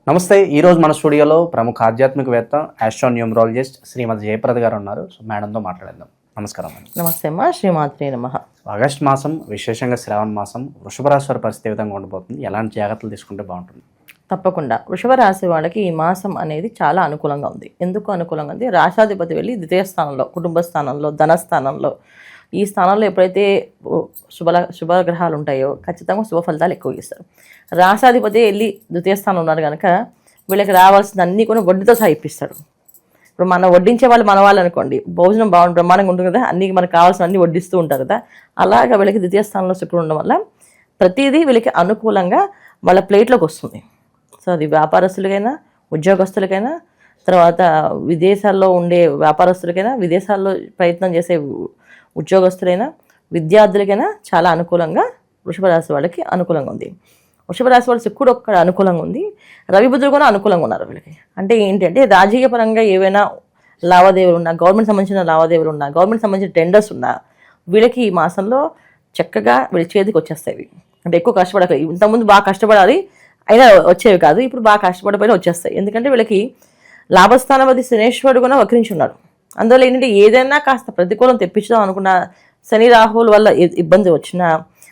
నమస్తే. ఈరోజు మన స్టూడియోలో ప్రముఖ ఆధ్యాత్మికవేత్త ఆస్ట్రోన్యూమరాలజిస్ట్ శ్రీమతి జయప్రద గారు ఉన్నారు. సో మేడంతో మాట్లాడేద్దాం. నమస్కారం అండి. నమస్తే అమ్మా. శ్రీమాత్రే నమః. ఆగస్ట్ మాసం, విశేషంగా శ్రావణ మాసం, వృషభ రాశి వారి పరిస్థితి ఏ విధంగా ఉండబోతుంది? ఎలాంటి జాగ్రత్తలు తీసుకుంటే బాగుంటుంది? తప్పకుండా వృషభ రాశి వాళ్ళకి ఈ మాసం అనేది చాలా అనుకూలంగా ఉంది. ఎందుకు అనుకూలంగా ఉంది? రాశాధిపతి వెళ్ళి ద్వితీయ స్థానంలో, కుటుంబ స్థానంలో, ధనస్థానంలో, ఈ స్థానంలో ఎప్పుడైతే శుభగ్రహాలు ఉంటాయో ఖచ్చితంగా శుభ ఫలితాలు ఎక్కువ ఇస్తారు. రాశాధిపతి వెళ్ళి ద్వితీయ స్థానం ఉన్నారు కనుక వీళ్ళకి రావాల్సిన అన్నీ కూడా వడ్డీతో సహా ఇప్పిస్తాడు. ఇప్పుడు మనం వడ్డించే వాళ్ళు మన వాళ్ళు అనుకోండి, భోజనం బ్రహ్మాండంగా ఉంటుంది కదా, అన్నీ మనకు కావాల్సిన అన్నీ వడ్డిస్తూ ఉంటారు కదా. అలాగా వీళ్ళకి ద్వితీయ స్థానంలో శుక్రుడు ఉండడం వల్ల ప్రతిదీ వీళ్ళకి అనుకూలంగా వాళ్ళ ప్లేట్లోకి వస్తుంది. సో అది వ్యాపారస్తులకైనా, ఉద్యోగస్తులకైనా, తర్వాత విదేశాల్లో ఉండే వ్యాపారస్తులకైనా, విదేశాల్లో ప్రయత్నం చేసే ఉద్యోగస్తులైనా, విద్యార్థులకైనా చాలా అనుకూలంగా వృషభ రాశి వాళ్ళకి అనుకూలంగా ఉంది. వృషభ రాశి వాళ్ళు శుక్రుడు ఒక్కడ అనుకూలంగా ఉంది, రవి బుధుడు కూడా అనుకూలంగా ఉన్నారు వీళ్ళకి. అంటే ఏంటంటే రాజకీయ పరంగా ఏవైనా లావాదేవీలు ఉన్నా, గవర్నమెంట్ సంబంధించిన లావాదేవీలు ఉన్నా, గవర్నమెంట్ సంబంధించిన టెండర్స్ ఉన్నా వీళ్ళకి ఈ మాసంలో చక్కగా వీళ్ళ చేతికి వచ్చేస్తాయి. అంటే ఎక్కువ కష్టపడక, ఇంతకుముందు బాగా కష్టపడాలి అయినా వచ్చేవి కాదు, ఇప్పుడు బాగా కష్టపడిపోయినా వచ్చేస్తాయి. ఎందుకంటే వీళ్ళకి లాభస్థానాధిపతి శనేశ్వరుడు కూడా వక్రించి ఉన్నాడు. అందువల్ల ఏంటంటే ఏదైనా కాస్త ప్రతికూలం తెప్పించుదాం అనుకున్న శని రాహువుల వల్ల ఇబ్బంది వచ్చినా,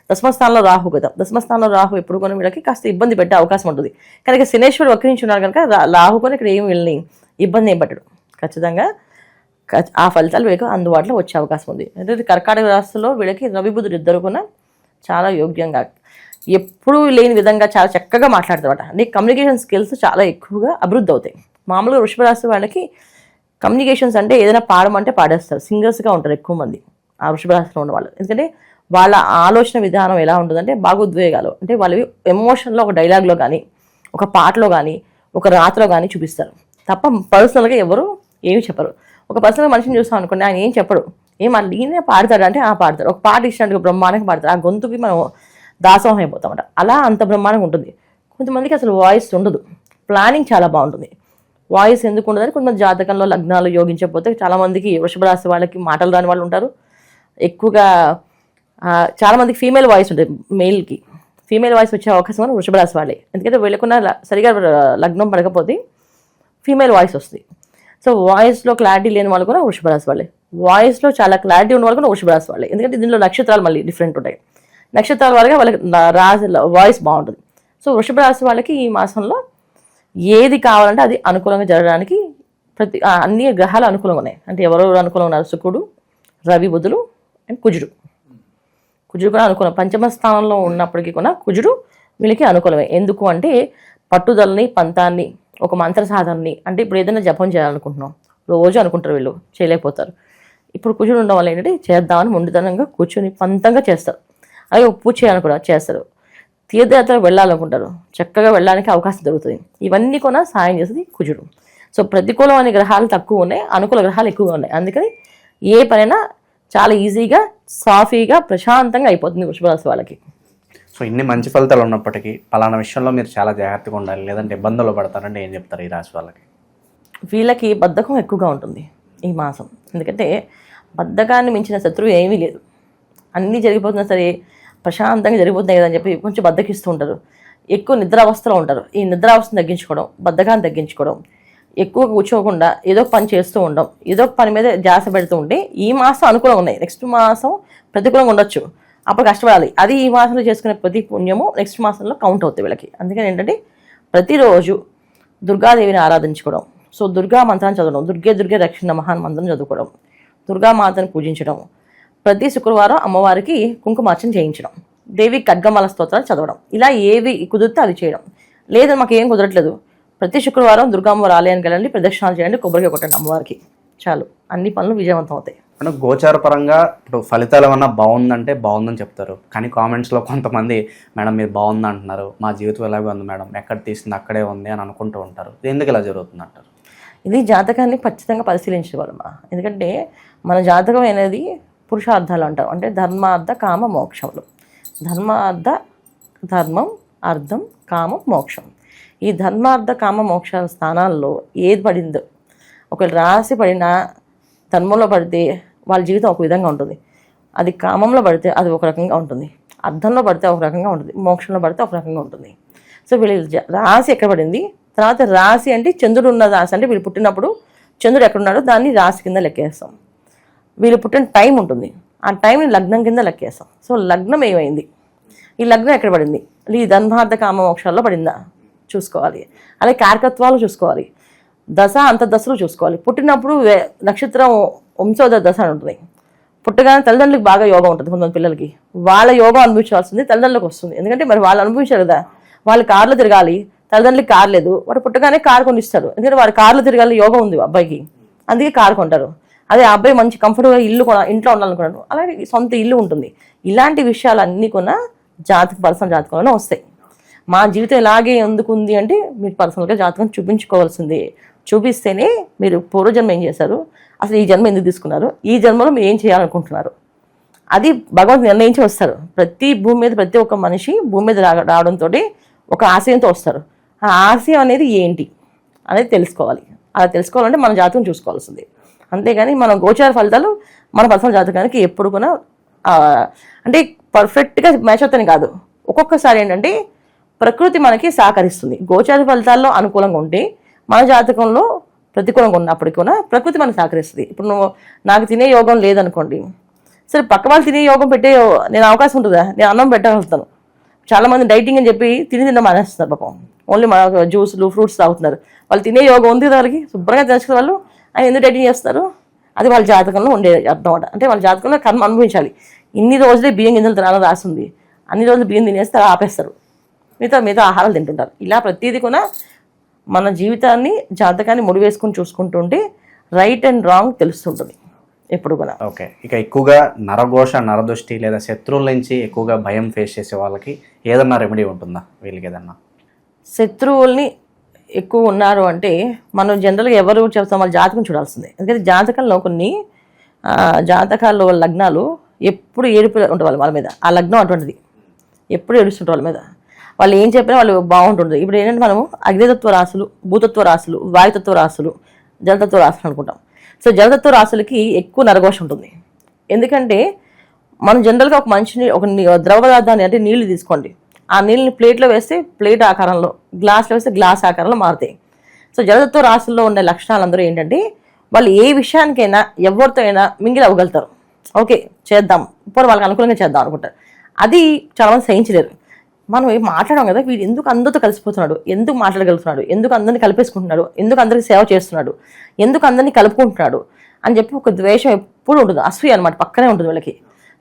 దశమస్థానంలో రాహు కదా, దశమస్థానంలో రాహు ఎప్పుడు కూడా వీళ్ళకి కాస్త ఇబ్బంది పెట్టే అవకాశం ఉంటుంది. కనుక శనేశ్వరుడు వక్రించి ఉన్నారు కనుక రాహు కూడా ఇక్కడ ఏమి వీళ్ళని ఇబ్బంది ఏం పట్టడు. ఖచ్చితంగా ఆ ఫలితాలు వీళ్ళకి అందుబాటులో వచ్చే అవకాశం ఉంది. అంటే కర్కాటక రాశిలో వీళ్ళకి రవి బుధుడు ఇద్దరు కూడా చాలా యోగ్యంగా, ఎప్పుడూ లేని విధంగా చాలా చక్కగా మాట్లాడతారన్నమాట. అంటే కమ్యూనికేషన్ స్కిల్స్ చాలా ఎక్కువగా అభివృద్ధి అవుతాయి. మామూలుగా వృషభ రాశి వాళ్ళకి కమ్యూనికేషన్స్ అంటే ఏదైనా పాడమంటే పాడేస్తారు, సింగర్స్గా ఉంటారు ఎక్కువ మంది ఆ వృషభ రాశిలో ఉన్న వాళ్ళు. ఎందుకంటే వాళ్ళ ఆలోచన విధానం ఎలా ఉంటుందంటే భావోద్వేగాలు, అంటే వాళ్ళవి ఎమోషన్లో ఒక డైలాగ్లో కానీ, ఒక పాటలో కానీ, ఒక రాత్రిలో కానీ చూపిస్తారు తప్ప పర్సనల్గా ఎవరు ఏమి చెప్పరు. ఒక పర్సనల్గా మనిషిని చూస్తాం అనుకోండి, ఆయన ఏం చెప్పడు, ఈయనే పాడతాడు అంటే పాడతాడు, ఒక పాట ఇచ్చినట్టుగా బ్రహ్మాండంగా పాడతారు, ఆ గొంతుకి మనం దాసోహం అయిపోతామట. అలా అంత బ్రహ్మాండంగా ఉంటుంది. కొంతమందికి అసలు వాయిస్ ఉండదు, ప్లానింగ్ చాలా బాగుంటుంది. వాయిస్ ఎందుకు ఉండదని కొంతమంది జాతకంలో లగ్నాలు యోగించకపోతే చాలామందికి వృషభ రాశి వాళ్ళకి మాటలు రాని వాళ్ళు ఉంటారు. ఎక్కువగా చాలామందికి ఫీమేల్ వాయిస్ ఉంటుంది, మెయిల్కి ఫీమేల్ వాయిస్ వచ్చే అవకాశం కూడా వృషభ రాశి వాళ్ళే. ఎందుకంటే వీళ్ళకున్న సరిగా లగ్నం పడకపోతే ఫీమేల్ వాయిస్ వస్తుంది. సో వాయిస్లో క్లారిటీ లేని వాళ్ళు కూడా వృషభ రాశి వాళ్ళే, వాయిస్లో చాలా క్లారిటీ ఉన్న వాళ్ళు కూడా వృషభ రాశి వాళ్ళే. ఎందుకంటే దీనిలో నక్షత్రాలు మళ్ళీ డిఫరెంట్ ఉంటాయి, నక్షత్రాల వరకు వాళ్ళకి రాశి వాయిస్ బాగుంటుంది. సో వృషభ రాశి వాళ్ళకి ఈ మాసంలో ఏది కావాలంటే అది అనుకూలంగా జరగడానికి అన్ని గ్రహాలు అనుకూలంగా ఉన్నాయి. అంటే ఎవరెవరు అనుకూలంగా ఉన్నారు? శుక్రుడు, రవి, బుధుడు అండ్ కుజుడు కూడా అనుకూలం. పంచమ స్థానంలో ఉన్నప్పటికీ కూడా కుజుడు వీళ్ళకి అనుకూలమే. ఎందుకు అంటే పట్టుదలని, పంతాన్ని, ఒక మంత్ర సాధనని, అంటే ఇప్పుడు ఏదైనా జపం చేయాలనుకుంటున్నాం, రోజు అనుకుంటారు వీళ్ళు, చేయలేకపోతారు. ఇప్పుడు కుజుడు ఉండడం వల్ల ఏంటంటే చేద్దామని మొండితనంగా కూర్చొని పంతంగా చేస్తారు. అలాగే పూజ చేయాలని కూడా చేస్తారు. తీర్థయాత్రకు వెళ్ళాలనుకుంటారు, చక్కగా వెళ్ళడానికి అవకాశం దొరుకుతుంది. ఇవన్నీ కూడా సాయం చేస్తుంది కుజుడు. సో ప్రతికూలం అనే గ్రహాలు తక్కువ ఉన్నాయి, అనుకూల గ్రహాలు ఎక్కువగా ఉన్నాయి. అందుకని ఏ పనైనా చాలా ఈజీగా, సాఫీగా, ప్రశాంతంగా అయిపోతుంది వృషభ రాశి వాళ్ళకి. సో ఇన్ని మంచి ఫలితాలు ఉన్నప్పటికీ పలానా విషయంలో మీరు చాలా జాగ్రత్తగా ఉండాలి, లేదంటే ఇబ్బందులు పడతారంటే ఏం చెప్తారు ఈ రాశి వాళ్ళకి? వీళ్ళకి బద్ధకం ఎక్కువగా ఉంటుంది ఈ మాసం. ఎందుకంటే బద్ధకాన్ని మించిన శత్రువు ఏమీ లేదు. అన్నీ జరిగిపోతున్నా సరే ప్రశాంతంగా జరిగిపోతున్నాయి కదా అని చెప్పి కొంచెం బద్దకిస్తూ ఉంటారు. ఎక్కువ నిద్రావస్థలో ఉంటారు. ఈ నిద్రావస్థను తగ్గించుకోవడం, బద్ధకాన్ని తగ్గించుకోవడం, ఎక్కువ కూర్చోకుండా ఏదో ఒక పని చేస్తూ ఉండడం, ఏదో ఒక పని మీద ధ్యాస పెడుతూ ఉంటే ఈ మాసం అనుకూలంగా ఉన్నాయి. నెక్స్ట్ మాసం ప్రతికూలంగా ఉండొచ్చు, అప్పుడు కష్టపడాలి. అది ఈ మాసంలో చేసుకునే ప్రతి పుణ్యము నెక్స్ట్ మాసంలో కౌంట్ అవుతాయి వీళ్ళకి. అందుకని ఏంటంటే ప్రతిరోజు దుర్గాదేవిని ఆరాధించుకోవడం, సో దుర్గా మంత్రాన్ని చదవడం, దుర్గే రక్షణ మహాన్ మంత్రం చదువుకోవడం, దుర్గామాతను పూజించడం, ప్రతి శుక్రవారం అమ్మవారికి కుంకుమార్చన చేయించడం, దేవి ఖడ్గమాల స్తోత్రాలు చదవడం, ఇలా ఏవి కుదిరితే అది చేయడం. లేదా మాకు ఏం కుదరట్లేదు, ప్రతి శుక్రవారం దుర్గామ్మవారి ఆలయానికి వెళ్ళండి, ప్రదక్షిణాలు చేయండి, కొబ్బరికాయ కొట్టండి అమ్మవారికి, చాలు, అన్ని పనులు విజయవంతం అవుతాయి. అంటే గోచార పరంగా ఇప్పుడు ఫలితాలు ఏమన్నా బాగుందంటే బాగుందని చెప్తారు, కానీ కామెంట్స్లో కొంతమంది మేడం మీరు బాగుంది అంటున్నారు, మా జీవితం ఎలాగే ఉంది మేడం, ఎక్కడ తీసింది అక్కడే ఉంది అని అనుకుంటూ ఉంటారు. ఎందుకు ఇలా జరుగుతుంది అంటారు? ఇది జాతకాన్ని ఖచ్చితంగా పరిశీలించగలమా. ఎందుకంటే మన జాతకం అనేది పురుషార్థాలు అంటారు, అంటే ధర్మార్థ కామ మోక్షములు. ధర్మం, అర్థం, కామం, మోక్షం. ఈ ధర్మార్థ కామ మోక్ష స్థానాల్లో ఏది పడిందో, ఒకవేళ రాశి పడినా ధర్మంలో పడితే వాళ్ళ జీవితం ఒక విధంగా ఉంటుంది, అది కామంలో పడితే అది ఒక రకంగా ఉంటుంది, అర్థంలో పడితే ఒక రకంగా ఉంటుంది, మోక్షంలో పడితే ఒక రకంగా ఉంటుంది. సో వీళ్ళు రాశి ఎక్కడ పడింది, తర్వాత రాశి అంటే చంద్రుడు ఉన్న రాశి, అంటే వీళ్ళు పుట్టినప్పుడు చంద్రుడు ఎక్కడున్నాడో దాన్ని రాశి కింద లెక్కేస్తాం. వీళ్ళు పుట్టిన టైం ఉంటుంది, ఆ టైంని లగ్నం కింద లెక్కేస్తాం. సో లగ్నం ఏమైంది, ఈ లగ్నం ఎక్కడ పడింది, ఈ ధర్మార్థ కామ మోక్షాల్లో పడిందా చూసుకోవాలి. అలాగే కారకత్వాలు చూసుకోవాలి, దశ అంతర్దశలు చూసుకోవాలి. పుట్టినప్పుడు నక్షత్రం వంశోదయ దశ అని ఉంటుంది. పుట్టగానే తల్లిదండ్రులకు బాగా యోగం ఉంటుంది. కొంతమంది పిల్లలకి వాళ్ళ యోగం అనుభవించాల్సింది తల్లిదండ్రులకు వస్తుంది. ఎందుకంటే మరి వాళ్ళు అనుభవించారు కదా, వాళ్ళు కార్లో తిరగాలి, తల్లిదండ్రులకి కారు లేదు, వాడు పుట్టగానే కారు కొనిస్తాడు. ఎందుకంటే వాడు కార్లో తిరగాలి యోగం ఉంది అబ్బాయికి, అందుకే కారు కొంటారు. అదే ఆ అబ్బాయి మంచి కంఫర్ట్గా ఇల్లు ఇంట్లో ఉండాలనుకున్నాడు, అలాగే సొంత ఇల్లు ఉంటుంది. ఇలాంటి విషయాలన్నీ కూడా పర్సనల్ జాతకంలోనే వస్తాయి. మా జీవితం ఇలాగే ఎందుకు ఉంది అంటే మీరు పర్సనల్గా జాతకం చూపించుకోవాల్సిందే. చూపిస్తేనే మీరు పూర్వజన్మ ఏం చేశారు, అసలు ఈ జన్మ ఎందుకు తీసుకున్నారు, ఈ జన్మలో మీరు ఏం చేయాలనుకుంటున్నారు, అది భగవంతుడు నిర్ణయించి వస్తారు. భూమి మీద ప్రతి ఒక్క మనిషి భూమి మీద రావడంతో ఒక ఆశయంతో వస్తారు. ఆ ఆశయం అనేది ఏంటి అనేది తెలుసుకోవాలి. అలా తెలుసుకోవాలంటే మన జాతకం చూసుకోవాల్సింది. అంతేగాని మన గోచార ఫలితాలు మన పర్సనల్ జాతకానికి ఎప్పుడు కూడా అంటే పర్ఫెక్ట్గా మ్యాచ్ అవుతాయని కాదు. ఒక్కొక్కసారి ఏంటంటే ప్రకృతి మనకి సహకరిస్తుంది. గోచార ఫలితాల్లో అనుకూలంగా ఉంటే మన జాతకంలో ప్రతికూలంగా ఉన్నప్పటికీ కూడా ప్రకృతి మనకు సహకరిస్తుంది. ఇప్పుడు నాకు తినే యోగం లేదనుకోండి, సరే పక్క వాళ్ళు తినే యోగం పెట్టే నేను అవకాశం ఉంటుందా, నేను అన్నం పెట్టగలుగుతాను. చాలామంది డైటింగ్ అని చెప్పి తిన్న మానేస్తున్నారు పాపం, ఓన్లీ మన జ్యూసులు ఫ్రూట్స్ తాగుతున్నారు. వాళ్ళు తినే యోగం ఉంది కదా వాళ్ళకి, శుభ్రంగా తెలుసుకునే వాళ్ళు ఆయన ఎందుకు డైటింగ్ చేస్తారు, అది వాళ్ళ జాతకంలో ఉండే అర్థం అన్నమాట. అంటే వాళ్ళ జాతకంలో కర్మ అనుభవించాలి. ఇన్ని రోజులే బియ్యం గింజలు తినాలని రాస్తుంది, అన్ని రోజులు బియ్యం తినేస్తే ఆపేస్తారు, మిగతా ఆహారాలు తింటుంటారు. ఇలా ప్రతిదీ కూడా మన జీవితాన్ని జాతకాన్ని ముడివేసుకుని చూసుకుంటుంటే రైట్ అండ్ రాంగ్ తెలుస్తుంటుంది ఎప్పుడు కూడా. ఓకే, ఇక ఎక్కువగా నరఘోష, నరదృష్టి లేదా శత్రువుల నుంచి ఎక్కువగా భయం ఫేస్ చేసే వాళ్ళకి ఏదన్నా రెమెడీ ఉంటుందా వీళ్ళకి ఏదన్నా? శత్రువుల్ని ఎక్కువ ఉన్నారు అంటే మనం జనరల్గా ఎవరు చెప్తాం, వాళ్ళ జాతకం చూడాల్సిందే. ఎందుకంటే జాతకంలో కొన్ని జాతకాల్లో లగ్నాలు ఎప్పుడు ఏడుపు ఉంటుంది వాళ్ళ మీద, ఆ లగ్నం అటువంటిది, ఎప్పుడు ఏడుస్తుంటారు వాళ్ళ మీద. వాళ్ళు ఏం చెప్పినా వాళ్ళు బాగుంటుంది. ఇప్పుడు ఏంటంటే మనము అగ్నితత్వ రాశులు, భూతత్వ రాశులు, వాయుతత్వ రాశులు, జలతత్వ రాశులు అనుకుంటాం. సో జలతత్వ రాశులకి ఎక్కువ నరఘోష ఉంటుంది. ఎందుకంటే మనం జనరల్గా ఒక మనిషిని ఒక ద్రవ పదార్థాన్ని అంటే నీళ్లు తీసుకోండి, ఆ నీళ్ళని ప్లేట్లో వేస్తే ప్లేట్ ఆకారంలో, గ్లాస్లో వేస్తే గ్లాస్ ఆకారంలో మారుతాయి. సో జలతత్వ రాశుల్లో ఉండే లక్షణాలందరూ ఏంటంటే వాళ్ళు ఏ విషయానికైనా ఎవరితో అయినా మింగిలి అవ్వగలుగుతారు. ఓకే చేద్దాం, ఇప్పుడు వాళ్ళకి అనుకూలంగా చేద్దాం అనుకుంటారు. అది చాలామంది సహించలేరు. మనం ఏం మాట్లాడాం కదా, వీడు ఎందుకు అందరితో కలిసిపోతున్నాడు, ఎందుకు మాట్లాడగలుగుతున్నాడు, ఎందుకు అందరినీ కలిపేసుకుంటున్నాడు, ఎందుకు అందరికి సేవ చేస్తున్నాడు, ఎందుకు అందరినీ కలుపుకుంటున్నాడు అని చెప్పి ఒక ద్వేషం ఎప్పుడు ఉంటుంది, అసూయ అనమాట పక్కనే ఉంటుంది వీళ్ళకి.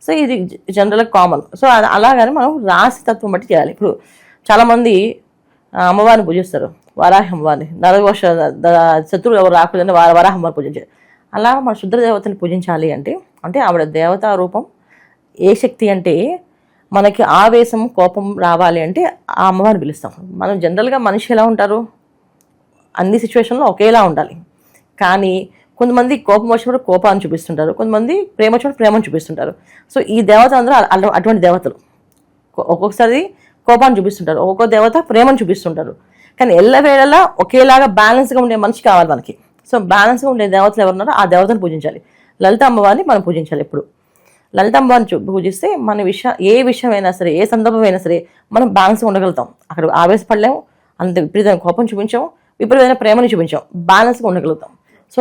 సో ఇది జనరల్గా కామన్. సో అలాగని మనం రాశి తత్వం బట్టి చేయాలి. ఇప్పుడు చాలామంది అమ్మవారిని పూజిస్తారు, వరాహి అమ్మవారిని, నరఘోష శత్రువులు ఎవరు రాకూడదని వరాహి అమ్మవారిని పూజించారు. అలా మన శుద్ర దేవతని పూజించాలి అంటే ఆవిడ దేవతా రూపం. ఏ శక్తి అంటే మనకి ఆవేశం కోపం రావాలి అంటే ఆ అమ్మవారిని పిలుస్తాం. మనం జనరల్గా మనిషి ఎలా ఉంటారు, అన్ని సిచ్యువేషన్లో ఒకేలా ఉండాలి. కానీ కొంతమంది కోపం వచ్చినప్పుడు కోపాన్ని చూపిస్తుంటారు, కొంతమంది ప్రేమ వచ్చినప్పుడు ప్రేమను చూపిస్తుంటారు. సో ఈ దేవత అందరూ అటువంటి దేవతలు. ఒక్కొక్కసారి కోపాన్ని చూపిస్తుంటారు, ఒక్కొక్క దేవత ప్రేమను చూపిస్తుంటారు. కానీ ఎల్లవేళలా ఒకేలాగా బ్యాలెన్స్గా ఉండే మనిషి కావాలి మనకి. సో బ్యాలెన్స్గా ఉండే దేవతలు ఎవరున్నారో ఆ దేవతను పూజించాలి. లలిత అమ్మవారిని మనం పూజించాలి. ఎప్పుడు లలిత అమ్మవారిని పూజిస్తే మన ఏ విషయమైనా సరే, ఏ సందర్భమైనా సరే మనం బ్యాలెన్స్గా ఉండగలుగుతాం. అక్కడ ఆవేశపడలేము, అంత విపరీతమైన కోపం చూపించాం, విపరీతమైన ప్రేమని చూపించాం, బ్యాలెన్స్గా ఉండగలుగుతాం. సో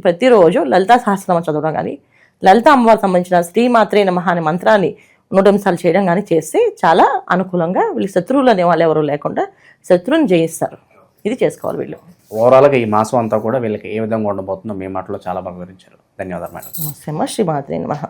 ప్రతిరోజు లలితా సహస్రనామం చదవడం కానీ, లలిత అమ్మవారికి సంబంధించిన శ్రీమాత్రే నమః అనే మంత్రాన్ని 108 సార్లు చేయడం కానీ చేస్తే చాలా అనుకూలంగా వీళ్ళు శత్రువులు అనే వాళ్ళు ఎవరు లేకుండా శత్రువుని జయిస్తారు. ఇది చేసుకోవాలి వీళ్ళు. ఓవరాల్గా ఈ మాసం అంతా కూడా వీళ్ళకి ఏ విధంగా ఉండబోతుందో మీ మాటలో చాలా బాగా వివరించారు. ధన్యవాదాలు మేడం. నమస్తే శ్రీమాత్రే నమః.